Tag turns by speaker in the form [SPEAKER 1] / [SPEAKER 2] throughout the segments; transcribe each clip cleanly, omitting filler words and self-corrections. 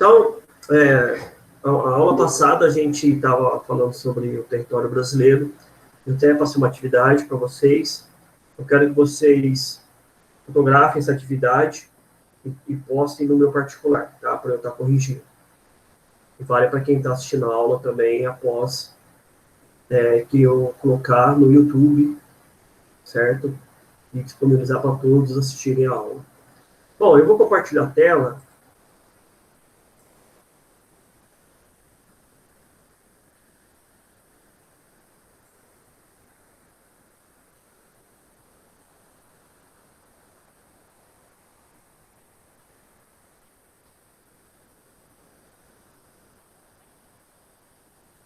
[SPEAKER 1] Então, a aula passada a gente estava falando sobre o território brasileiro. Eu até passei uma atividade para vocês. Eu quero que vocês fotografem essa atividade e postem no meu particular, tá? Para eu estar corrigindo. E vale para quem está assistindo a aula também após que eu colocar no YouTube, certo? E disponibilizar para todos assistirem a aula. Bom, eu vou compartilhar a tela.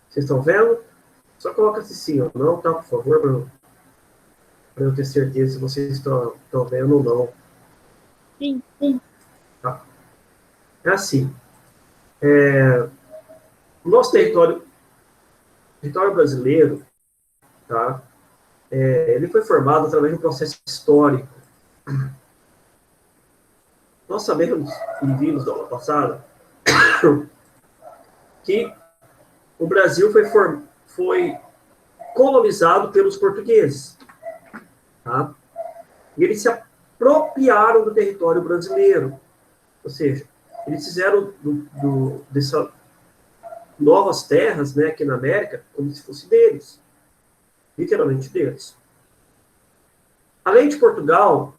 [SPEAKER 1] Vocês estão vendo? Só coloca se sim ou não, tá? Por favor, para eu ter certeza se vocês estão vendo ou não.
[SPEAKER 2] Sim, sim.
[SPEAKER 1] Tá? É assim. O nosso território brasileiro, tá? Ele foi formado através de um processo histórico. Nós sabemos, e vimos da aula passada, que o Brasil foi colonizado pelos portugueses. Tá? E eles se apropriaram do território brasileiro. Ou seja, eles fizeram dessas novas terras, né, aqui na América, como se fosse deles. Literalmente deles. Além de Portugal,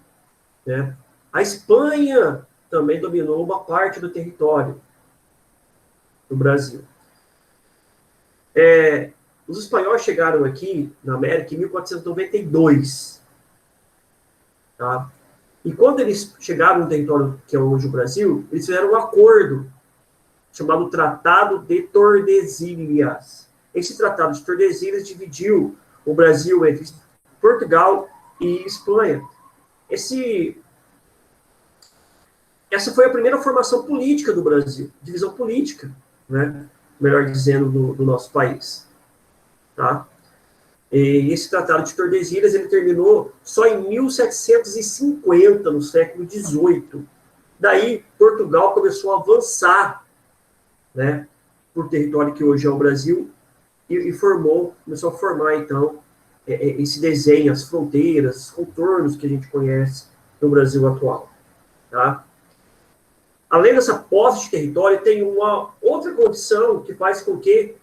[SPEAKER 1] né, a Espanha também dominou uma parte do território do Brasil. Os espanhóis chegaram aqui na América em 1492. Tá? E quando eles chegaram no território que é hoje o Brasil, eles fizeram um acordo chamado Tratado de Tordesilhas. Esse Tratado de Tordesilhas dividiu o Brasil entre Portugal e Espanha. Essa foi a primeira formação política do Brasil, divisão política, né? Melhor dizendo, do nosso país. Tá? E esse Tratado de Tordesilhas ele terminou só em 1750, no século XVIII. Daí, Portugal começou a avançar, né, por território que hoje é o Brasil, e começou a formar, então, esse desenho, as fronteiras, os contornos que a gente conhece no Brasil atual. Tá? Além dessa posse de território, tem uma outra condição que faz com que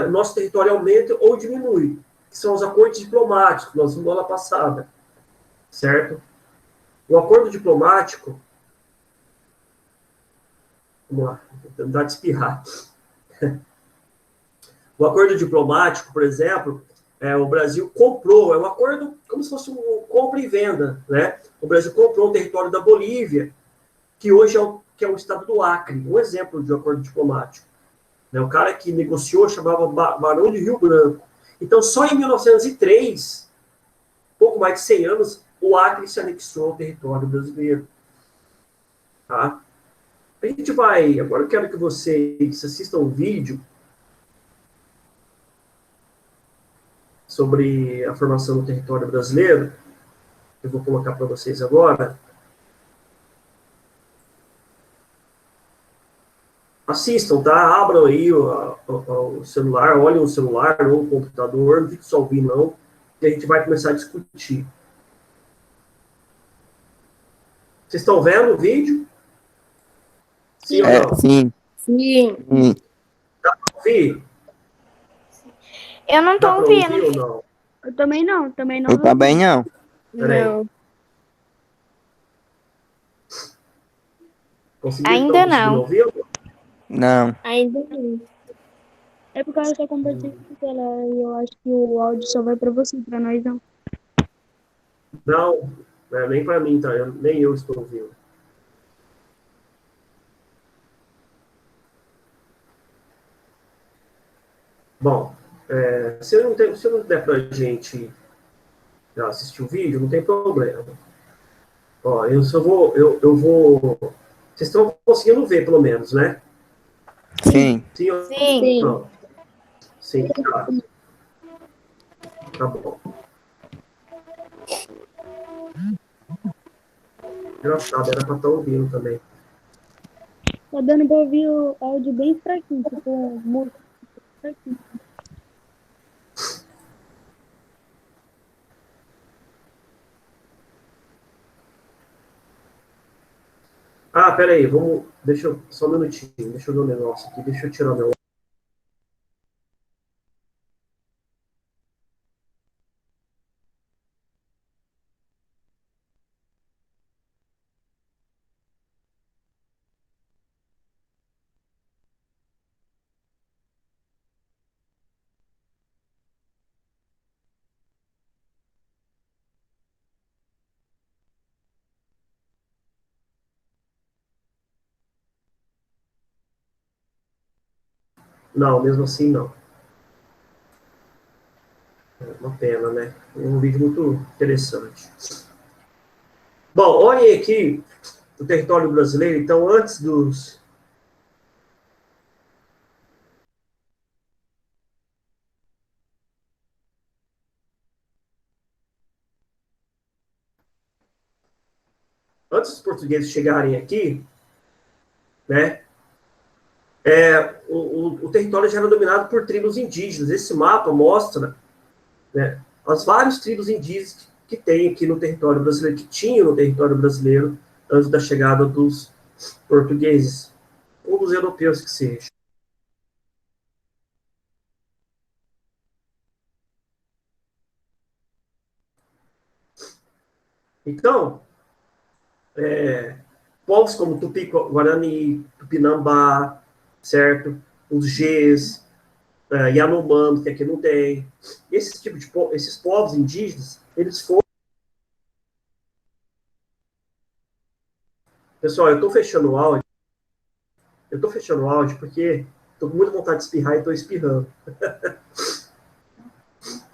[SPEAKER 1] o nosso território aumente ou diminui, que são os acordos diplomáticos, nós vimos na aula passada, certo? O acordo diplomático, vamos lá, vou tentar de espirrar. O acordo diplomático, por exemplo, o Brasil comprou, é um acordo como se fosse um compra e venda, né? O Brasil comprou o território da Bolívia, que hoje é o estado do Acre, um exemplo de um acordo diplomático. O cara que negociou chamava Barão de Rio Branco. Então, só em 1903, pouco mais de 100 anos, o Acre se anexou ao território brasileiro. Tá? A gente vai... Agora eu quero que vocês assistam um vídeo sobre a formação do território brasileiro. Eu vou colocar para vocês agora. Assistam, tá? Abram aí o celular, olhem o celular ou o computador, não fique só ouvindo, não, que a gente vai começar a discutir. Vocês estão vendo o vídeo? Sim ou não?
[SPEAKER 3] Sim.
[SPEAKER 2] Sim.
[SPEAKER 1] Dá para ouvir?
[SPEAKER 2] Eu não tô
[SPEAKER 1] Dá para
[SPEAKER 2] ouvindo.
[SPEAKER 1] ouvir ou não?
[SPEAKER 2] Eu também não.
[SPEAKER 3] Eu também não.
[SPEAKER 1] Peraí.
[SPEAKER 2] Ainda não.
[SPEAKER 1] Ouvir?
[SPEAKER 3] Não.
[SPEAKER 2] Ainda não. É porque eu só compartilho com ela e eu acho que o áudio só vai pra você, pra nós não.
[SPEAKER 1] Não, nem para mim, tá? Nem eu estou ouvindo. Bom, se não der para a gente assistir o vídeo, não tem problema. Ó, eu vou. Vocês estão conseguindo ver, pelo menos, né?
[SPEAKER 3] Sim.
[SPEAKER 1] Sim ou
[SPEAKER 2] Sim.
[SPEAKER 1] não? Sim, tá. Tá bom. Engraçado, era para estar ouvindo também.
[SPEAKER 2] Tá dando pra ouvir o áudio bem fraquinho, tipo, muito fraquinho.
[SPEAKER 1] Ah, pera aí, vamos. Deixa eu. Só um minutinho, deixa eu ver um negócio aqui, deixa eu tirar meu. Não, mesmo assim não. É uma pena, né? É um vídeo muito interessante. Bom, olhem aqui o território brasileiro, então, antes dos portugueses chegarem aqui, né, o território já era dominado por tribos indígenas. Esse mapa mostra, né, as várias tribos indígenas que tem aqui no território brasileiro, que tinham no território brasileiro antes da chegada dos portugueses, ou dos europeus que seja. Então, povos como Tupi-Guarani, Tupinambá, certo? Os Gês, Yanomami, que aqui não tem. Esses povos indígenas, eles foram. Pessoal, eu estou fechando o áudio. Eu estou fechando o áudio porque estou com muita vontade de espirrar e estou espirrando.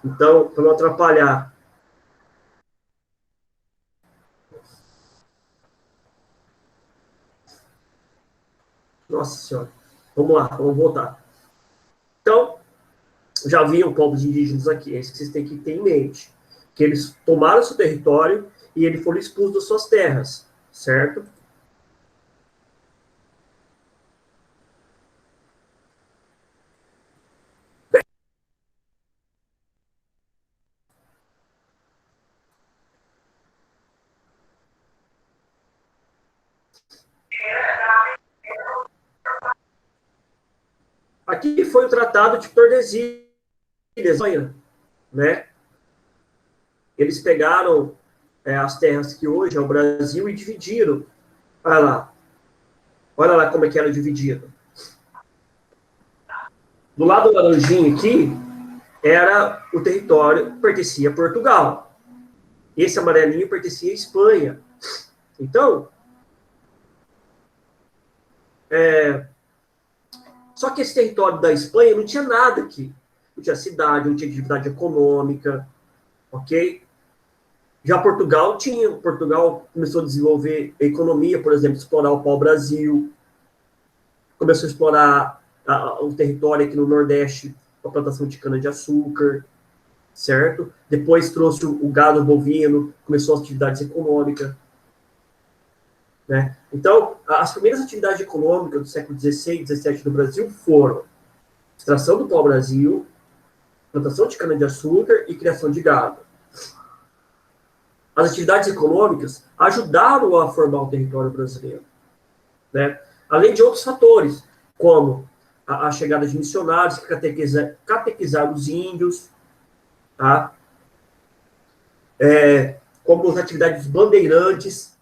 [SPEAKER 1] Então, para não atrapalhar. Nossa Senhora. Vamos lá, vamos voltar. Então, já haviam povos indígenas aqui. É isso que vocês têm que ter em mente. Que eles tomaram seu território e eles foram expulsos das suas terras, certo? Aqui foi o Tratado de Tordesilhas, né? Eles pegaram as terras que hoje é o Brasil e dividiram. Olha lá como é que era dividido. Do lado do laranjinho aqui era o território que pertencia a Portugal. Esse amarelinho pertencia à Espanha. Então, só que esse território da Espanha não tinha nada aqui. Não tinha cidade, não tinha atividade econômica, ok? Já Portugal tinha. Portugal começou a desenvolver a economia, por exemplo, explorar o pau-brasil, começou a explorar o território aqui no Nordeste, a plantação de cana-de-açúcar, certo? Depois trouxe o gado bovino, começou as atividades econômicas, né? Então, as primeiras atividades econômicas do século XVI, XVII no Brasil foram extração do pau-brasil, plantação de cana-de-açúcar e criação de gado. As atividades econômicas ajudaram a formar o território brasileiro, né? Além de outros fatores, como a chegada de missionários que catequizaram os índios, tá? Como as atividades dos bandeirantes.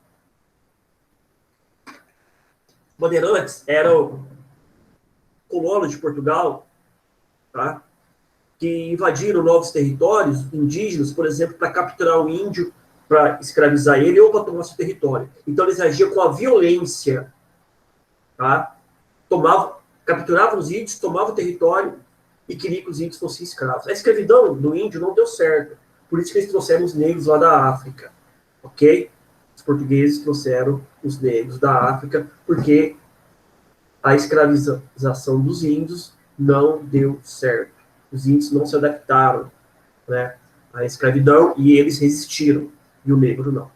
[SPEAKER 1] Bandeirantes eram colonos de Portugal, tá? Que invadiram novos territórios indígenas, por exemplo, para capturar o índio, para escravizar ele ou para tomar seu território. Então eles agiam com a violência, tá? Capturavam os índios, tomavam o território e queriam que os índios fossem escravos. A escravidão do índio não deu certo. Por isso que eles trouxeram os negros lá da África, ok? Os portugueses trouxeram os negros da África porque a escravização dos índios não deu certo. Os índios não se adaptaram, né, à escravidão e eles resistiram, e o negro não.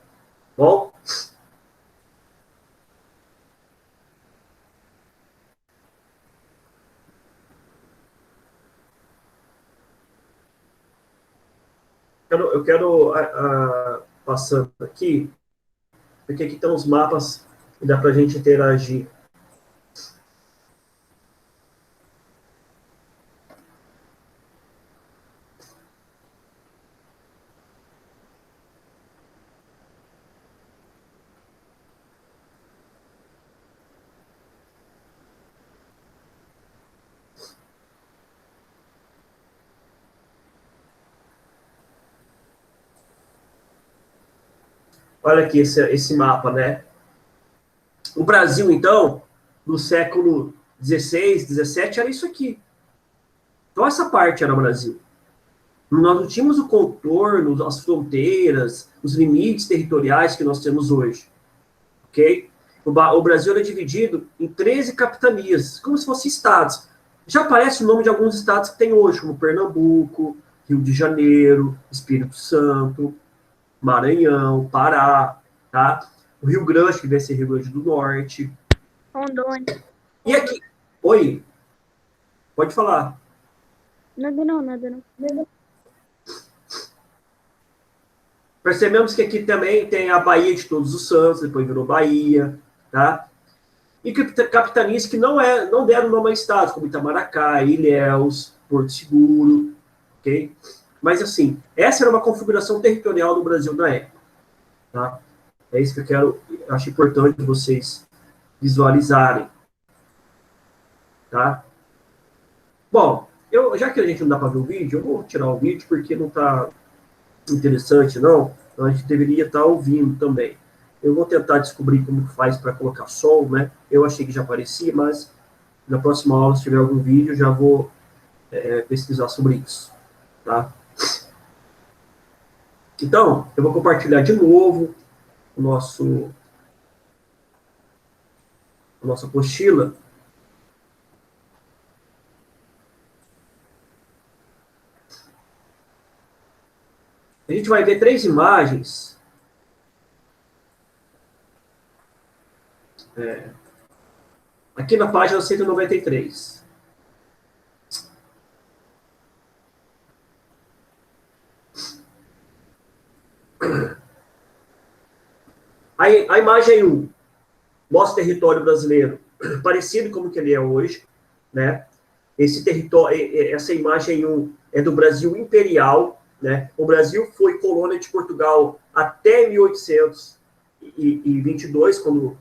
[SPEAKER 1] Bom? Eu quero passando aqui, porque aqui estão os mapas e dá para a gente interagir. Olha aqui esse mapa, né? O Brasil, então, no século XVI, XVII, era isso aqui. Então, essa parte era o Brasil. Nós não tínhamos o contorno, as fronteiras, os limites territoriais que nós temos hoje. Ok? O Brasil era dividido em 13 capitanias, como se fossem estados. Já aparece o nome de alguns estados que tem hoje, como Pernambuco, Rio de Janeiro, Espírito Santo, Maranhão, Pará, tá? O Rio Grande, que deve ser Rio Grande do Norte.
[SPEAKER 2] Rondônia.
[SPEAKER 1] E aqui? Oi? Pode falar.
[SPEAKER 2] Nada não.
[SPEAKER 1] Percebemos que aqui também tem a Baía de Todos os Santos, depois virou Bahia, tá? E capitanias que não deram nome a estados, como Itamaracá, Ilhéus, Porto Seguro, ok? Mas, assim, essa era uma configuração territorial do Brasil na época, tá? É isso que acho importante vocês visualizarem, tá? Bom, já que a gente não dá para ver o vídeo, eu vou tirar o vídeo porque não está interessante, não. Então a gente deveria estar ouvindo também. Eu vou tentar descobrir como faz para colocar som, né? Eu achei que já aparecia, mas na próxima aula, se tiver algum vídeo, já vou pesquisar sobre isso, tá? Então, eu vou compartilhar de novo a nossa apostila. A gente vai ver 3 imagens. Aqui na página 193. A imagem 1 mostra o território brasileiro parecido como que ele é hoje, né? Esse território, essa imagem 1 é do Brasil imperial, né? O Brasil foi colônia de Portugal até 1822, quando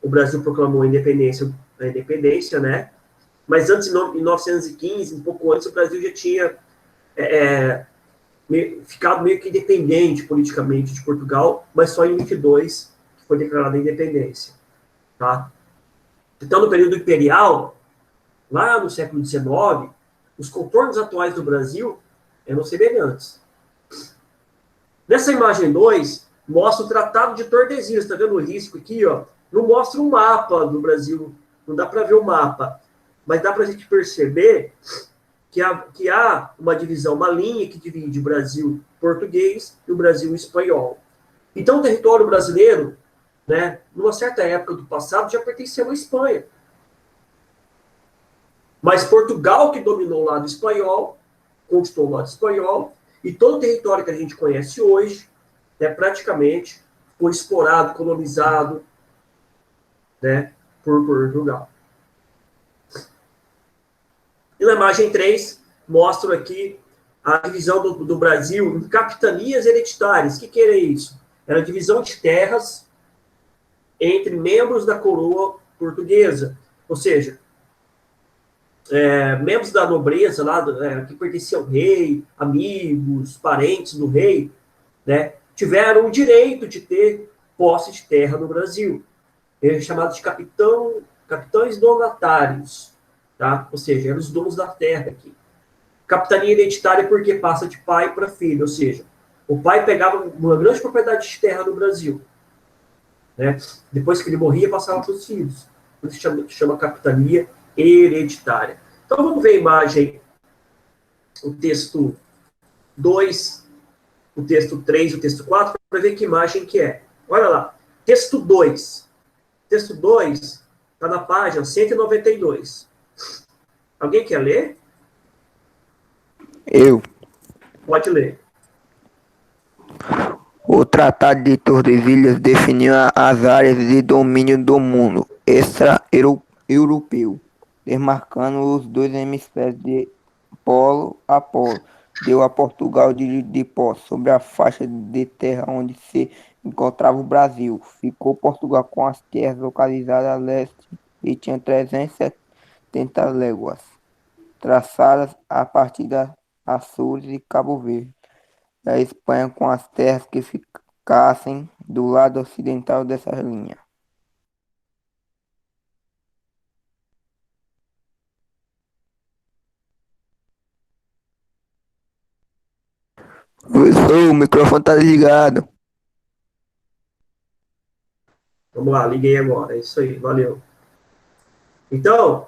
[SPEAKER 1] o Brasil proclamou a independência, né? Mas antes, em 1915, um pouco antes, o Brasil já tinha ficado meio que independente politicamente de Portugal, mas só em 22 que foi declarada a independência, tá? Então, no período imperial, lá no século XIX, os contornos atuais do Brasil eram semelhantes. Nessa imagem 2, mostra o Tratado de Tordesilhas. Está vendo o risco aqui? Ó? Não mostra um mapa do Brasil, não dá para ver o mapa, mas dá para a gente perceber que há uma divisão, uma linha que divide o Brasil português e o Brasil espanhol. Então, o território brasileiro, né, numa certa época do passado, já pertencia à Espanha. Mas Portugal, que dominou o lado espanhol, conquistou o lado espanhol, e todo o território que a gente conhece hoje, né, praticamente foi explorado, colonizado, né, por Portugal. E na imagem 3, mostro aqui a divisão do Brasil em capitanias hereditárias. O que era isso? Era a divisão de terras entre membros da coroa portuguesa. Ou seja, membros da nobreza lá, que pertenciam ao rei, amigos, parentes do rei, né, tiveram o direito de ter posse de terra no Brasil. Eles chamados de capitães donatários, tá? Ou seja, eram os donos da terra aqui. Capitania hereditária porque passa de pai para filho, ou seja, o pai pegava uma grande propriedade de terra no Brasil, né? Depois que ele morria, passava para os filhos. Por isso chama capitania hereditária. Então vamos ver a imagem, o texto 2, o texto 3 e o texto 4, para ver que imagem que é. Olha lá, texto 2. Texto 2 está na página 192. Alguém quer ler?
[SPEAKER 3] Eu.
[SPEAKER 1] Pode ler.
[SPEAKER 3] O Tratado de Tordesilhas definiu as áreas de domínio do mundo extra-europeu, demarcando os dois hemisférios de polo a polo. Deu a Portugal direito de posse sobre a faixa de terra onde se encontrava o Brasil. Ficou Portugal com as terras localizadas a leste e tinha 370 léguas, traçadas a partir das Açores e Cabo Verde. A Espanha com as terras que ficassem do lado ocidental dessa linha. Professor, o microfone tá desligado.
[SPEAKER 1] Vamos lá, liguei agora. É isso aí, valeu. Então,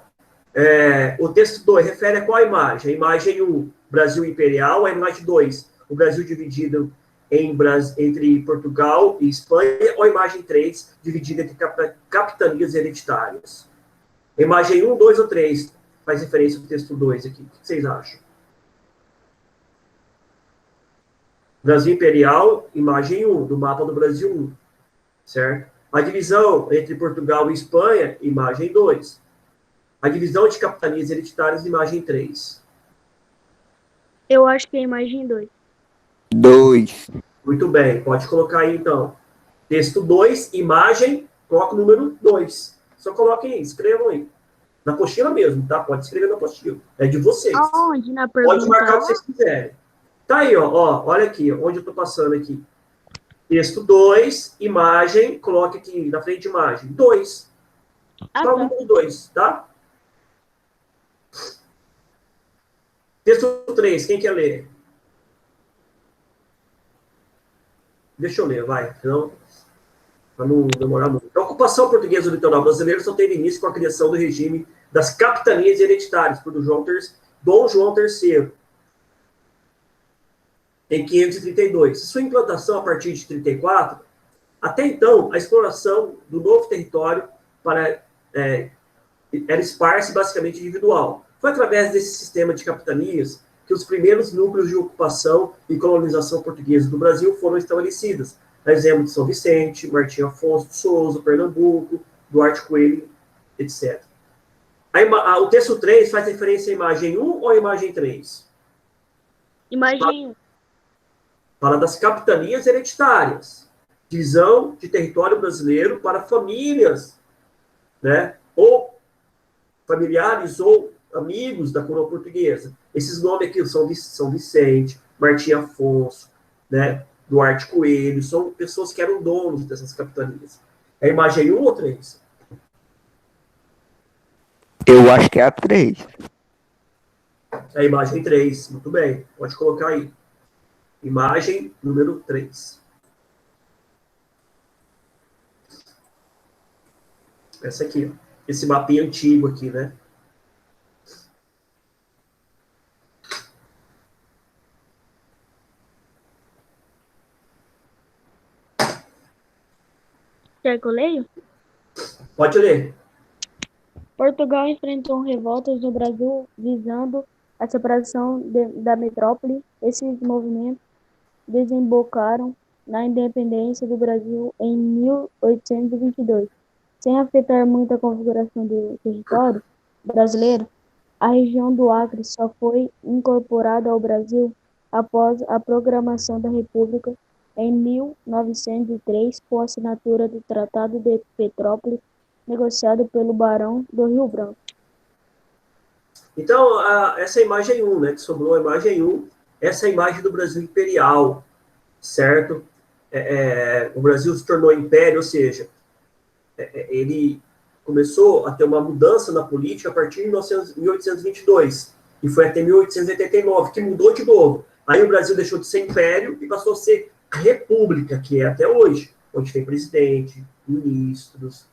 [SPEAKER 1] o texto 2 refere a qual imagem? A imagem 1, Brasil Imperial. A imagem 2, o Brasil dividido entre Portugal e Espanha. Ou a imagem 3, dividida entre capitanias hereditárias. Imagem 1, 2 ou 3 faz referência ao texto 2 aqui. O que vocês acham? Brasil Imperial, imagem 1, do mapa do Brasil 1. Certo? A divisão entre Portugal e Espanha, imagem 2. A divisão de capitanias hereditárias, imagem 3.
[SPEAKER 2] Eu acho que é a imagem 2.
[SPEAKER 3] 2.
[SPEAKER 1] Muito bem, pode colocar aí então. Texto 2, imagem, coloca o número 2. Só coloquem aí, escrevam aí. Na apostila mesmo, tá? Pode escrever na apostila. É de vocês.
[SPEAKER 2] Aonde? Na
[SPEAKER 1] Pode
[SPEAKER 2] pergunta
[SPEAKER 1] marcar o que
[SPEAKER 2] lá?
[SPEAKER 1] vocês quiserem. Tá aí, ó, olha aqui, onde eu tô passando aqui. Texto 2, imagem, coloque aqui na frente de imagem. 2.
[SPEAKER 2] Ah,
[SPEAKER 1] Só o
[SPEAKER 2] tá.
[SPEAKER 1] número 2, tá? Texto 3, quem quer ler? Deixa eu ler, vai. Senão, para não demorar muito. A ocupação portuguesa do litoral brasileiro só teve início com a criação do regime das capitanias hereditárias por Dom João III, em 532. Sua implantação a partir de 34, até então, a exploração do novo território era esparsa e basicamente individual. Foi através desse sistema de capitanias que os primeiros núcleos de ocupação e colonização portuguesa do Brasil foram estabelecidos. A exemplo de São Vicente, Martim Afonso de Souza, Pernambuco, Duarte Coelho, etc. O texto 3 faz referência à imagem 1 ou à imagem 3?
[SPEAKER 2] Imagem 1.
[SPEAKER 1] Fala das capitanias hereditárias. Divisão de território brasileiro para famílias, né? Ou familiares ou amigos da coroa portuguesa. Esses nomes aqui são São Vicente, Martim Afonso, né? Duarte Coelho, são pessoas que eram donos dessas capitanias. É a imagem 1 ou 3?
[SPEAKER 3] Eu acho que é a 3.
[SPEAKER 1] É a imagem 3, muito bem. Pode colocar aí. Imagem número 3. Essa aqui, ó. Esse mapinha antigo aqui, né?
[SPEAKER 2] Quer que eu leio?
[SPEAKER 1] Pode ler.
[SPEAKER 2] Portugal enfrentou revoltas no Brasil visando a separação da metrópole. Esses movimentos desembocaram na independência do Brasil em 1822. Sem afetar muito a configuração do território brasileiro, a região do Acre só foi incorporada ao Brasil após a proclamação da República em 1903, com a assinatura do Tratado de Petrópolis, negociado pelo Barão do Rio Branco.
[SPEAKER 1] Então, essa é a imagem 1, né? Que sobrou a imagem 1. Essa é a imagem do Brasil imperial, certo? O Brasil se tornou império, ou seja, ele começou a ter uma mudança na política a partir de 1822, e foi até 1889, que mudou de novo. Aí o Brasil deixou de ser império e passou a ser república, que é até hoje, onde tem presidente, ministros,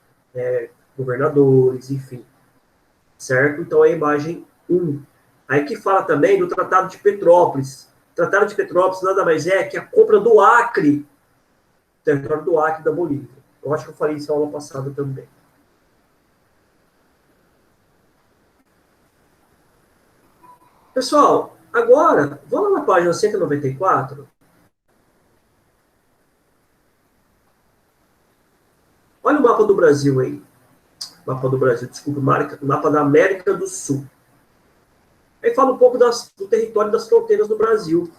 [SPEAKER 1] governadores, enfim. Certo? Então, é a imagem 1. Aí que fala também do Tratado de Petrópolis. O Tratado de Petrópolis nada mais é que a compra do Acre, território do Acre da Bolívia. Eu acho que eu falei isso na aula passada também. Pessoal, agora, vamos lá na página 194. Brasil aí. Mapa do Brasil, desculpa, mapa da América do Sul. Aí fala um pouco do território das fronteiras do Brasil.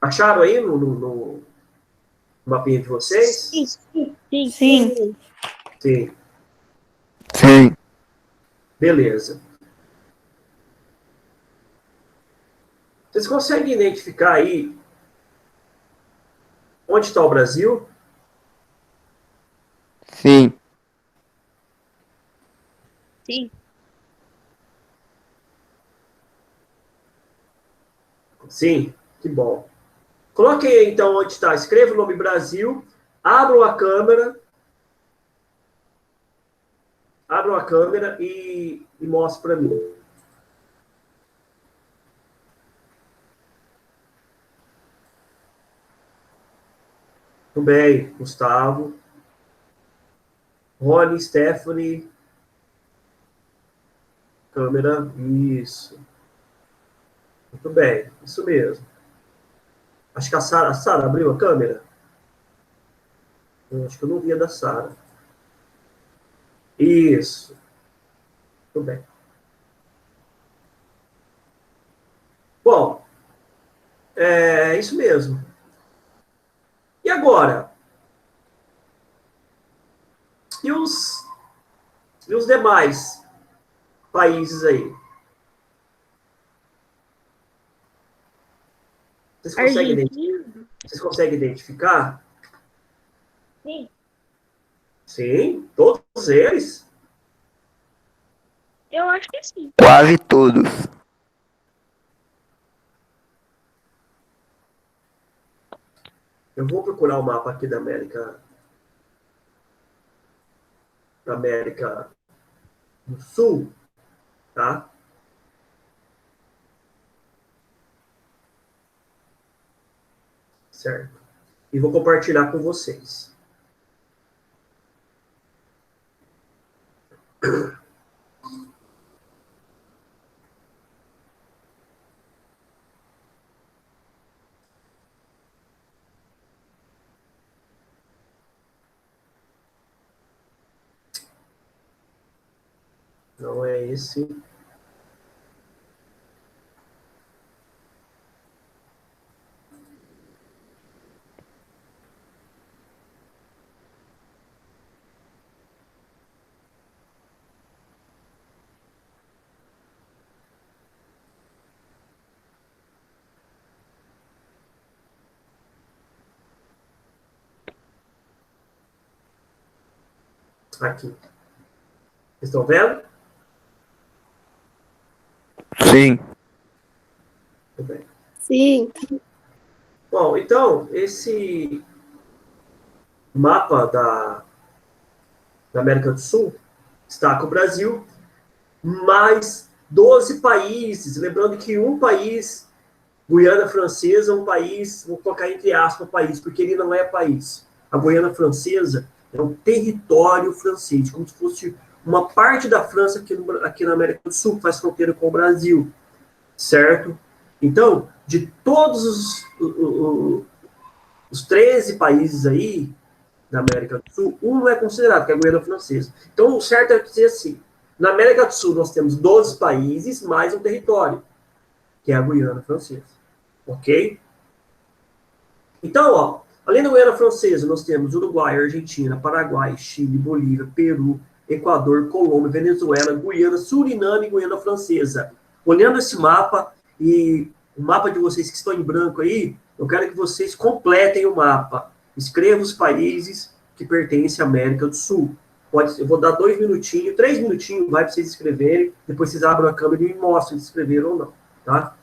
[SPEAKER 1] Acharam aí no mapinha de vocês?
[SPEAKER 2] Sim. Sim.
[SPEAKER 4] Sim.
[SPEAKER 1] Sim.
[SPEAKER 3] Sim.
[SPEAKER 1] Beleza. Vocês conseguem identificar aí onde está o Brasil?
[SPEAKER 3] Sim.
[SPEAKER 2] Sim.
[SPEAKER 1] Sim, que bom. Coloque aí, então, onde está. Escreva o nome Brasil, abram a câmera e mostre para mim. Tudo bem, Gustavo. Rony, Stephanie. Câmera, isso. Muito bem, isso mesmo. Acho que a Sara abriu a câmera. Eu acho que eu não vi a da Sara. Isso. Muito bem. Bom, é isso mesmo. E agora? E os demais países aí? Vocês conseguem,
[SPEAKER 2] Argentina?
[SPEAKER 1] vocês conseguem identificar?
[SPEAKER 2] Sim.
[SPEAKER 1] Sim, todos eles.
[SPEAKER 2] Eu acho que sim.
[SPEAKER 3] Quase todos.
[SPEAKER 1] Eu vou procurar o mapa aqui da América do Sul, tá? Certo. E vou compartilhar com vocês. Não é esse. Aqui. Vocês estão vendo?
[SPEAKER 3] Sim.
[SPEAKER 1] Tudo bem.
[SPEAKER 4] Sim.
[SPEAKER 1] Bom, então, esse mapa da América do Sul destaca o Brasil, mais 12 países. Lembrando que um país, Guiana Francesa, um país, vou colocar entre aspas país, porque ele não é país. A Guiana Francesa é um território francês, como se fosse uma parte da França aqui na América do Sul, que faz fronteira com o Brasil, certo? Então, de todos os 13 países aí da América do Sul, um não é considerado, que é a Guiana Francesa. Então, o certo é dizer assim, na América do Sul nós temos 12 países mais um território, que é a Guiana Francesa. Ok? Então, ó, além da Guiana Francesa, nós temos Uruguai, Argentina, Paraguai, Chile, Bolívia, Peru, Equador, Colômbia, Venezuela, Guiana, Suriname e Guiana Francesa. Olhando esse mapa e o mapa de vocês que estão em branco aí, eu quero que vocês completem o mapa. Escrevam os países que pertencem à América do Sul. Eu vou dar 2 minutinhos, 3 minutinhos, vai para vocês escreverem, depois vocês abram a câmera e me mostram se escreveram ou não, tá?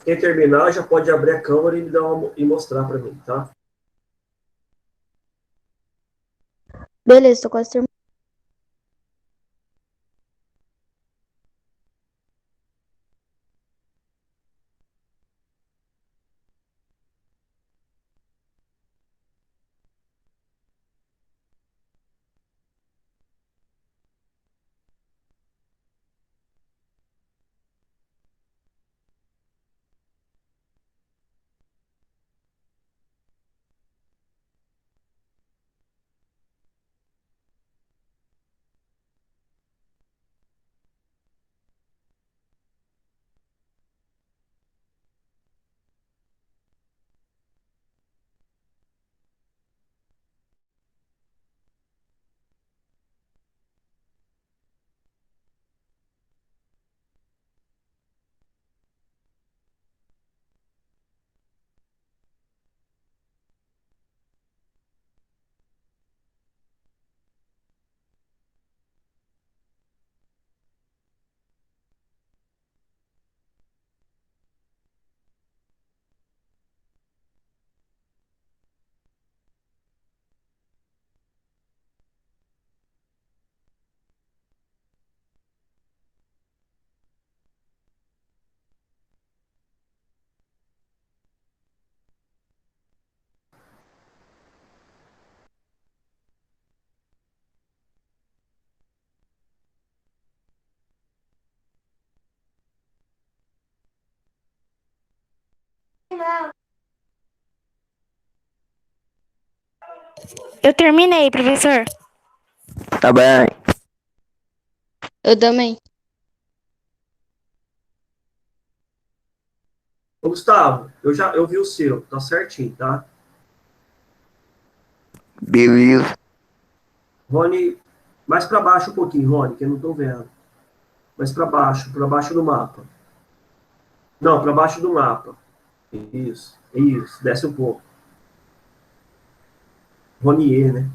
[SPEAKER 1] Quem terminar já pode abrir a câmera e mostrar para mim, tá?
[SPEAKER 2] Beleza, tô quase terminando. Eu terminei, professor.
[SPEAKER 3] Tá bem.
[SPEAKER 2] Eu também.
[SPEAKER 1] Ô, Gustavo, eu vi o seu, tá certinho, tá?
[SPEAKER 3] Beleza.
[SPEAKER 1] Rony, mais para baixo um pouquinho, Rony, que eu não tô vendo. Mais para baixo do mapa. Não, para baixo do mapa. Isso, desce um pouco. Ronier, né?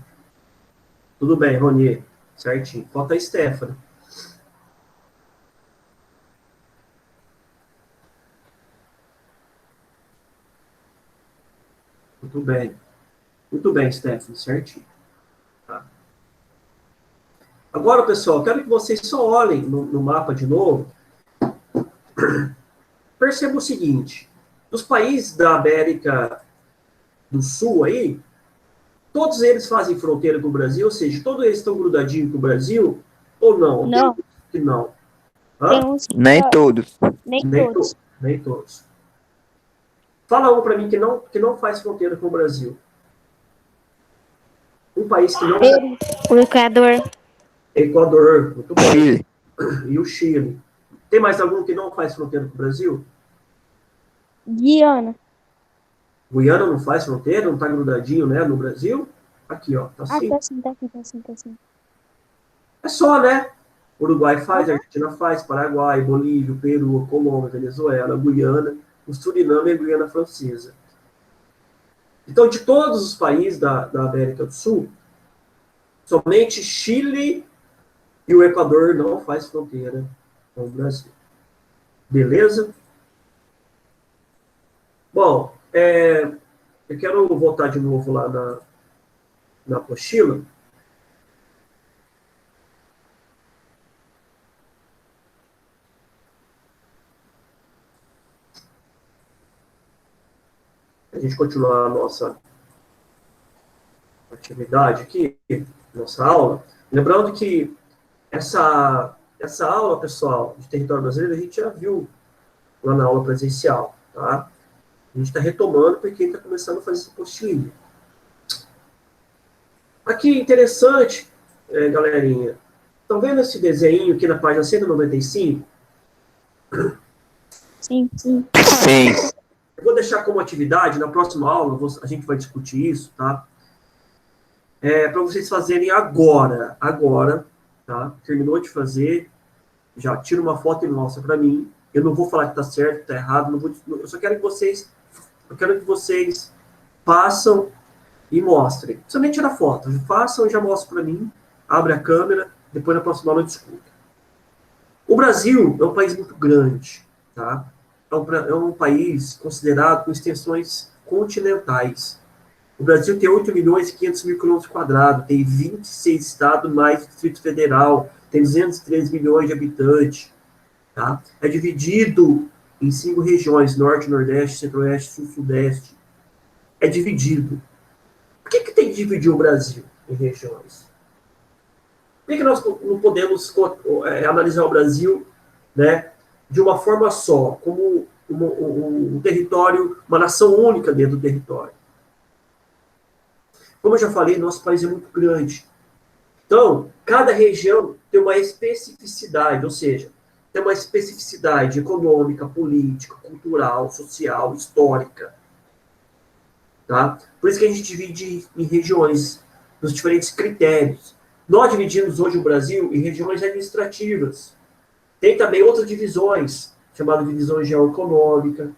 [SPEAKER 1] Tudo bem, Ronier, certinho. Falta a Stephanie. Muito bem. Muito bem, Stephanie, certinho. Tá. Agora, pessoal, quero que vocês só olhem no mapa de novo. Perceba o seguinte: dos países da América do Sul aí, todos eles fazem fronteira com o Brasil, ou seja, todos eles estão grudadinhos com o Brasil, ou não?
[SPEAKER 2] Não,
[SPEAKER 1] Que não.
[SPEAKER 2] tem
[SPEAKER 1] Hã?
[SPEAKER 2] uns que
[SPEAKER 3] Nem todos.
[SPEAKER 2] nem
[SPEAKER 1] Nem
[SPEAKER 2] todos.
[SPEAKER 1] Nem todos. Fala um para mim que não faz fronteira com o Brasil. Um país que não.
[SPEAKER 2] Peru, o Equador,
[SPEAKER 1] Equador, muito bem.
[SPEAKER 3] Chile.
[SPEAKER 1] E o Chile. Tem mais algum que não faz fronteira com o Brasil?
[SPEAKER 2] Guiana.
[SPEAKER 1] Guiana não faz fronteira, não está grudadinho, né, no Brasil? Aqui, ó, tá
[SPEAKER 2] Ah,
[SPEAKER 1] assim.
[SPEAKER 2] tá sim, tá aqui, tá sim, tá sim.
[SPEAKER 1] É só, né? Uruguai faz,
[SPEAKER 2] Uhum.
[SPEAKER 1] Argentina faz, Paraguai, Bolívia, Peru, Colômbia, Venezuela, Guiana, o Suriname e a Guiana Francesa. Então, de todos os países da América do Sul, somente Chile e o Equador não faz fronteira com o Brasil. Beleza? Bom, eu quero voltar de novo lá na apostila. A gente continuar a nossa atividade aqui, nossa aula. Lembrando que essa aula, pessoal, de território brasileiro, a gente já viu lá na aula presencial, tá? A gente está retomando para quem está começando a fazer essa apostilinha. Aqui, interessante, galerinha, estão vendo esse desenho aqui na página 195?
[SPEAKER 2] Sim, sim.
[SPEAKER 3] Sim.
[SPEAKER 1] Eu vou deixar como atividade, na próxima aula a gente vai discutir isso, tá? Para vocês fazerem agora, tá? Terminou de fazer, já tira uma foto e mostra para mim. Eu não vou falar que está certo, está errado, eu só quero que vocês façam e mostrem. Somente tira foto, façam e já mostra para mim, abre a câmera, depois na próxima aula eu discuto. O Brasil é um país muito grande, tá? é um país considerado com extensões continentais. O Brasil tem 8 milhões e 500 mil quilômetros quadrados, tem 26 estados mais Distrito Federal, tem 213 milhões de habitantes. Tá? É dividido em 5 regiões, Norte, Nordeste, Centro-Oeste, Sul, Sudeste. É dividido. Por que tem que dividir o Brasil em regiões? Por que nós não podemos analisar o Brasil, né, de uma forma só, como um território, uma nação única dentro do território? Como eu já falei, nosso país é muito grande. Então, cada região tem uma especificidade, ou seja, tem uma especificidade econômica, política, cultural, social, histórica. Tá? Por isso que a gente divide em regiões, nos diferentes critérios. Nós dividimos hoje o Brasil em regiões administrativas. Tem também outras divisões, chamadas divisões geoeconômica.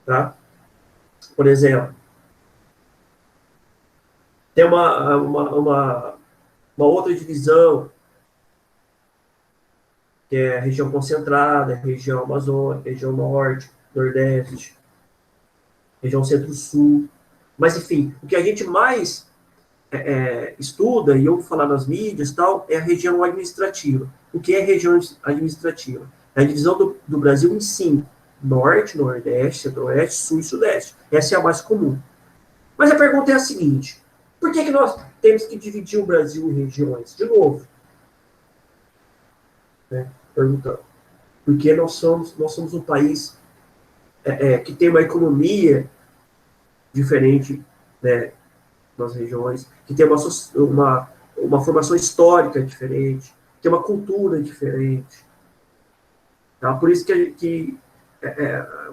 [SPEAKER 1] Tá? Por exemplo, tem uma outra divisão, que é a região concentrada, a região amazônica, região norte, nordeste, região centro-sul. Mas, enfim, o que a gente mais estuda, e eu vou falar nas mídias tal, é a região administrativa. O que é região administrativa? É a divisão do Brasil em 5. Norte, nordeste, centro-oeste, sul e sudeste. Essa é a mais comum. Mas a pergunta é a seguinte: por que nós temos que dividir o Brasil em regiões? De novo, né, perguntando. Porque nós somos um país que tem uma economia diferente, né, nas regiões, que tem uma formação histórica diferente, tem uma cultura diferente. Tá? Por isso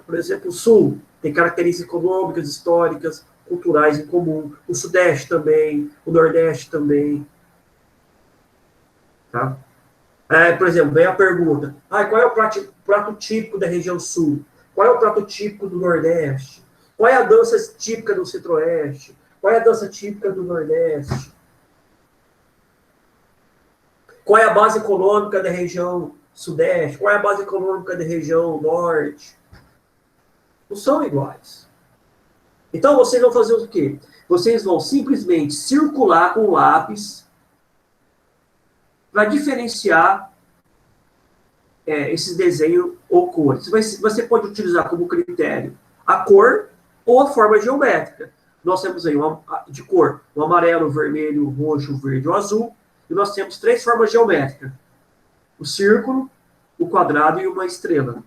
[SPEAKER 1] por exemplo, o Sul tem características econômicas, históricas, culturais em comum. O Sudeste também, o Nordeste também. Tá? Por exemplo, vem a pergunta: qual é o prato típico da região Sul? Qual é o prato típico do Nordeste? Qual é a dança típica do Centro-Oeste? Qual é a dança típica do Nordeste? Qual é a base econômica da região Sudeste? Qual é a base econômica da região Norte? Não são iguais. Então, vocês vão fazer o quê? Vocês vão simplesmente circular com o lápis para diferenciar esses desenhos ou cores. Você pode utilizar como critério a cor ou a forma geométrica. Nós temos aí de cor o amarelo, o vermelho, o roxo, o verde e o azul. E nós temos 3 formas geométricas: o círculo, o quadrado e uma estrela.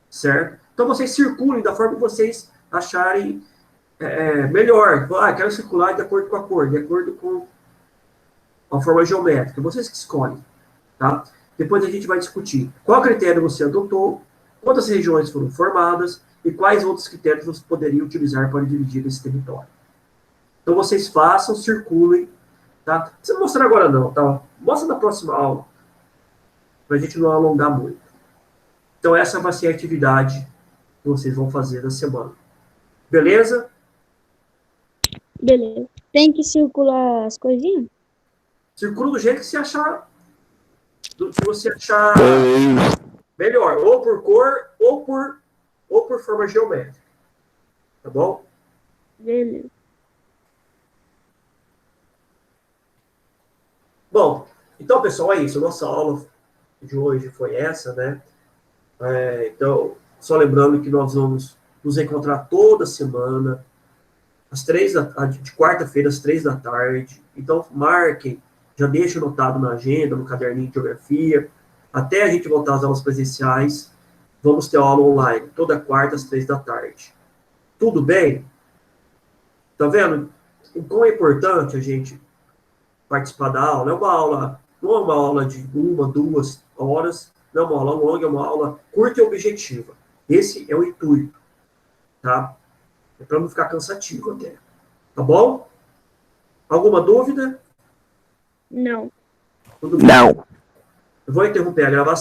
[SPEAKER 1] Certo? Então, vocês circulem da forma que vocês acharem melhor. Quero circular de acordo com a cor, de acordo com a forma geométrica. Vocês que escolhem. Tá? Depois a gente vai discutir qual critério você adotou, quantas regiões foram formadas e quais outros critérios você poderia utilizar para dividir esse território. Então, vocês façam, circulem. Tá? Não precisa mostrar agora não, tá? Mostra na próxima aula, para a gente não alongar muito. Então, essa vai ser a atividade que vocês vão fazer na semana. Beleza?
[SPEAKER 2] Beleza. Tem que circular as coisinhas?
[SPEAKER 1] Circula do jeito que você achar, melhor, ou por cor, ou por forma geométrica. Tá bom?
[SPEAKER 2] Beleza.
[SPEAKER 1] Bom, então, pessoal, é isso. Nossa aula de hoje foi essa, né? Então, só lembrando que nós vamos nos encontrar toda semana, de quarta-feira, às 3 da tarde. Então, marquem, já deixa anotado na agenda, no caderninho de geografia. Até a gente voltar às aulas presenciais, vamos ter aula online, toda quarta, às 3 da tarde. Tudo bem? Tá vendo? O quão é importante a gente participar da aula? Não é uma aula de 1, 2 horas, não é uma aula longa, é uma aula curta e objetiva. Esse é o intuito, tá? É para não ficar cansativo até. Tá bom? Alguma dúvida?
[SPEAKER 2] Não.
[SPEAKER 1] Tudo bem.
[SPEAKER 3] Não.
[SPEAKER 1] Eu vou interromper a gravação.